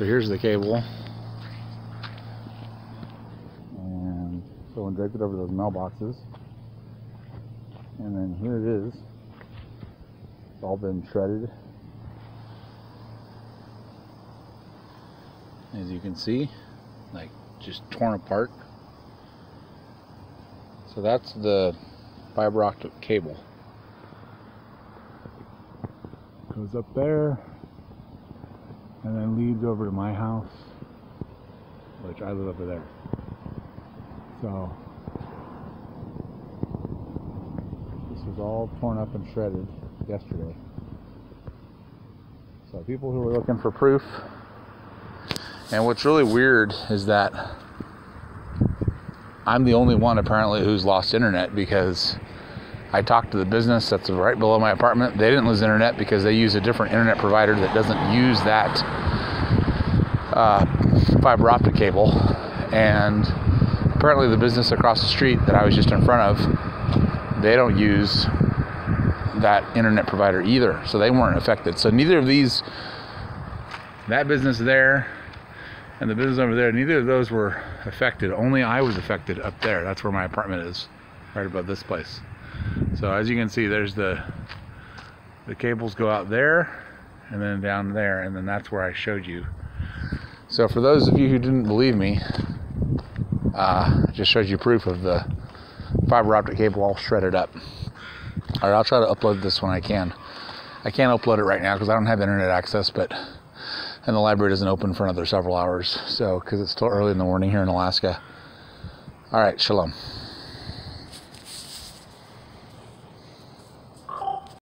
So here's the cable. And someone draped it over those mailboxes. And then here it is. It's all been shredded. As you can see, like just torn apart. So that's the fiber optic cable. Goes up there and then leads over to my house, which I live over there. So this was all torn up and shredded yesterday. So people who are looking for proof, and what's really weird is that I'm the only one apparently who's lost internet, because I talked to the business that's right below my apartment. They didn't lose internet because they use a different internet provider that doesn't use that fiber optic cable. And apparently the business across the street that I was just in front of, they don't use that internet provider either. So they weren't affected. So neither of these, that business there and the business over there, neither of those were affected. Only I was affected up there. That's where my apartment is, right above this place. So as you can see, there's the cables go out there and then down there, and then that's where I showed you. So for those of you who didn't believe me, I just showed you proof of the fiber optic cable all shredded up. All right, I'll try to upload this when I can. I can't upload it right now because I don't have internet access, and the library doesn't open for another several hours. So because it's still early in the morning here in Alaska. All right, shalom.